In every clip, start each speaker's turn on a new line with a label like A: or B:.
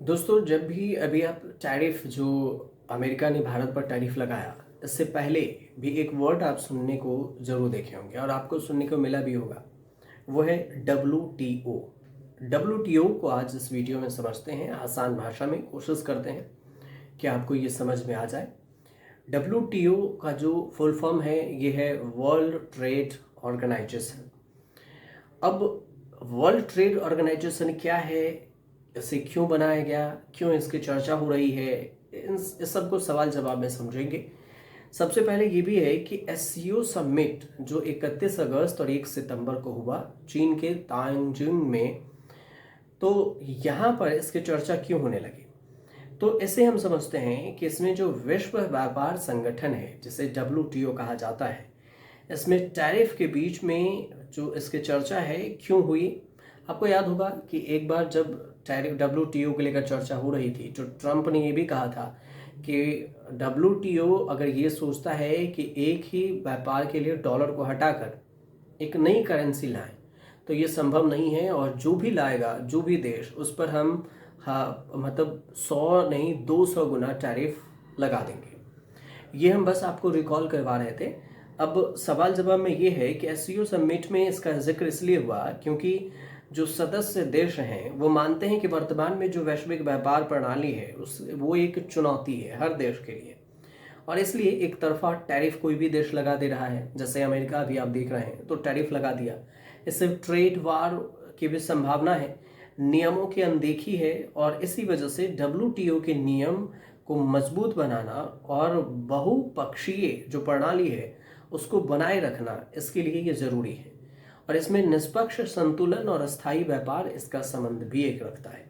A: दोस्तों, जब भी अभी आप टैरिफ जो अमेरिका ने भारत पर टैरिफ लगाया, इससे पहले भी एक वर्ड आप सुनने को ज़रूर देखे होंगे और आपको सुनने को मिला भी होगा। वो है WTO। WTO को आज इस वीडियो में समझते हैं, आसान भाषा में कोशिश करते हैं कि आपको ये समझ में आ जाए। WTO का जो फुल फॉर्म है ये है वर्ल्ड ट्रेड ऑर्गेनाइजेशन। अब वर्ल्ड ट्रेड ऑर्गेनाइजेशन क्या है, इसे क्यों बनाया गया, क्यों इसकी चर्चा हो रही है, इस सब को सवाल जवाब में समझेंगे। सबसे पहले ये भी है कि एससीओ समिट जो 31 अगस्त और 1 सितंबर को हुआ चीन के तांजिंग में, तो यहाँ पर इसकी चर्चा क्यों होने लगी। तो इसे हम समझते हैं कि इसमें जो विश्व व्यापार संगठन है जिसे WTO कहा जाता है, इसमें टैरिफ के बीच में जो इसकी चर्चा है क्यों हुई। आपको याद होगा कि एक बार जब टैरिफ WTO को लेकर चर्चा हो रही थी, तो ट्रंप ने ये भी कहा था कि WTO अगर ये सोचता है कि एक ही व्यापार के लिए डॉलर को हटाकर एक नई करेंसी लाएं, तो ये संभव नहीं है, और जो भी लाएगा, जो भी देश, उस पर हम मतलब 100 नहीं 200 गुना टैरिफ लगा देंगे। ये हम बस आपको रिकॉल करवा रहे थे। अब सवाल जवाब में ये है कि एससीओ समिट में इसका जिक्र इसलिए हुआ क्योंकि जो सदस्य देश हैं वो मानते हैं कि वर्तमान में जो वैश्विक व्यापार प्रणाली है वो एक चुनौती है हर देश के लिए, और इसलिए एक तरफा टैरिफ कोई भी देश लगा दे रहा है। जैसे अमेरिका भी आप देख रहे हैं तो टैरिफ लगा दिया, इससे ट्रेड वार की भी संभावना है, नियमों की अनदेखी है, और इसी वजह से WTO के नियम को मजबूत बनाना और बहुपक्षीय जो प्रणाली है उसको बनाए रखना, इसके लिए ये जरूरी है। और इसमें निष्पक्ष संतुलन और अस्थायी व्यापार इसका संबंध भी एक रखता है।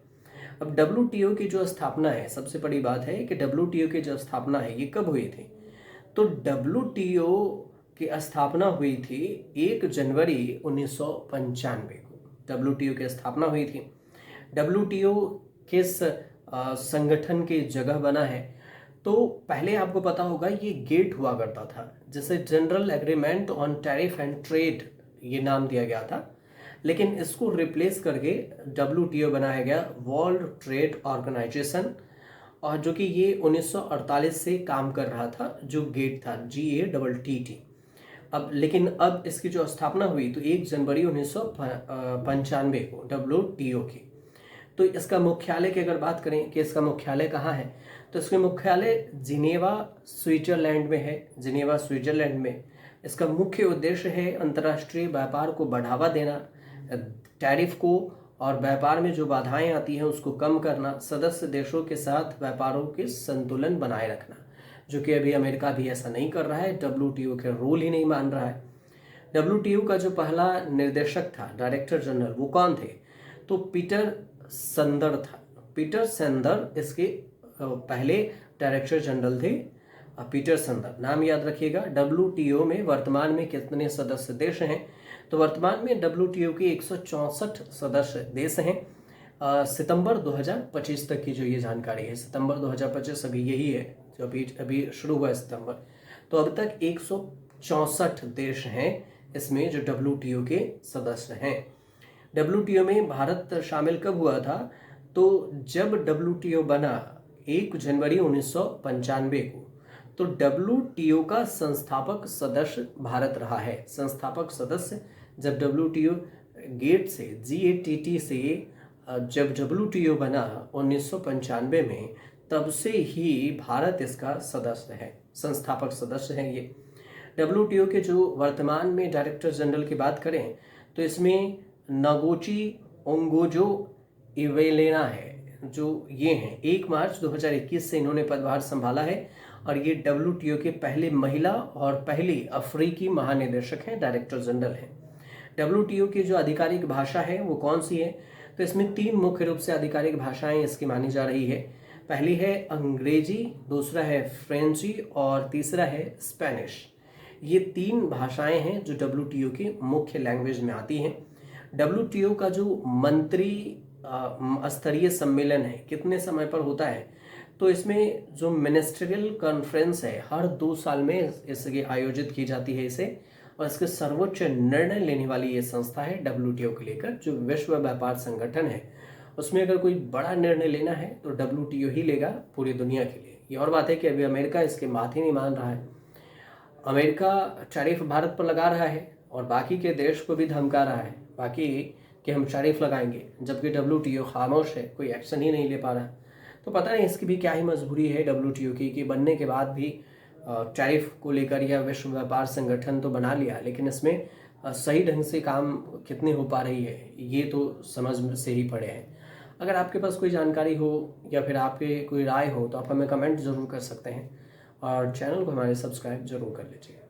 A: अब WTO की जो स्थापना है, सबसे बड़ी बात है कि WTO की जो स्थापना है ये कब हुई थी। तो WTO की स्थापना हुई थी 1 जनवरी 1995 को। WTO की स्थापना हुई थी। WTO किस संगठन की जगह बना है, तो पहले आपको पता होगा ये गेट हुआ करता था, जिसे general agreement on tariff and trade ये नाम दिया गया था, लेकिन इसको रिप्लेस करके WTO बनाया गया वर्ल्ड ट्रेड ऑर्गेनाइजेशन, और जो कि ये 1948 से काम कर रहा था, जो गेट था GATT। अब लेकिन अब इसकी जो स्थापना हुई तो 1 जनवरी 1995 को WTO की। तो इसका मुख्यालय की अगर बात करें कि इसका मुख्यालय कहाँ है, तो इसका मुख्यालय जिनेवा स्विट्जरलैंड में है। जिनेवा स्विट्जरलैंड में इसका मुख्य उद्देश्य है अंतर्राष्ट्रीय व्यापार को बढ़ावा देना, टैरिफ को और व्यापार में जो बाधाएं आती हैं उसको कम करना, सदस्य देशों के साथ व्यापारों के संतुलन बनाए रखना, जो कि अभी अमेरिका भी ऐसा नहीं कर रहा है, WTO के रूल ही नहीं मान रहा है। WTO का जो पहला निर्देशक था, डायरेक्टर जनरल, वो कौन थे, तो पीटर संदर था। पीटर संदर इसके पहले डायरेक्टर जनरल थे। पीटर संदर नाम याद रखिएगा। WTO में वर्तमान में कितने सदस्य देश हैं, तो वर्तमान में WTO के 164 सदस्य देश हैं। सितंबर 2025 तक की जो ये जानकारी है, सितंबर 2025 अभी यही है जो अभी शुरू हुआ है सितंबर, तो अब तक 164 देश हैं इसमें जो WTO के सदस्य हैं। WTO में भारत शामिल कब हुआ था, तो जब WTO बना 1 जनवरी 1995 को, तो WTO का संस्थापक सदस्य भारत रहा है। संस्थापक सदस्य जब WTO गेट से GATT से जब WTO बना 1995 में, तब से ही भारत इसका सदस्य है, संस्थापक सदस्य है ये। WTO के जो वर्तमान में डायरेक्टर जनरल की बात करें तो इसमें नगोची ओंगोजो इवेलेना है, जो ये हैं। 1 मार्च 2021 से इन्होंने पदभार संभाला है, और ये WTO के पहले महिला और पहली अफ्रीकी महानिदेशक हैं, डायरेक्टर जनरल हैं। WTO की जो आधिकारिक भाषा है वो कौन सी है, तो इसमें 3 मुख्य रूप से आधिकारिक भाषाएं इसकी मानी जा रही है। पहली है अंग्रेजी, दूसरा है फ्रेंची और तीसरा है स्पेनिश। ये 3 भाषाएं हैं जो WTO की मुख्य लैंग्वेज में आती हैं। WTO का जो मंत्री स्तरीय सम्मेलन है कितने समय पर होता है, तो इसमें जो मिनिस्ट्रियल कॉन्फ्रेंस है हर 2 साल में इसके आयोजित की जाती है इसे, और इसके सर्वोच्च निर्णय लेने वाली ये संस्था है WTO को लेकर, जो विश्व व्यापार संगठन है उसमें अगर कोई बड़ा निर्णय लेना है तो WTO ही लेगा पूरी दुनिया के लिए। ये और बात है कि अभी अमेरिका इसके माथे नहीं मान रहा है। अमेरिका टैरिफ भारत पर लगा रहा है और बाकी के देश को भी धमका रहा है बाकी कि हम टैरिफ लगाएंगे, जबकि WTO खामोश है, कोई एक्शन ही नहीं ले पा रहा। तो पता नहीं इसकी भी क्या ही मजबूरी है WTO की कि बनने के बाद भी टैरिफ को लेकर यह विश्व व्यापार संगठन तो बना लिया, लेकिन इसमें सही ढंग से काम कितनी हो पा रही है ये तो समझ से ही पड़े हैं। अगर आपके पास कोई जानकारी हो या फिर आपके कोई राय हो तो आप हमें कमेंट ज़रूर कर सकते हैं और चैनल को हमारे सब्सक्राइब जरूर कर लीजिए।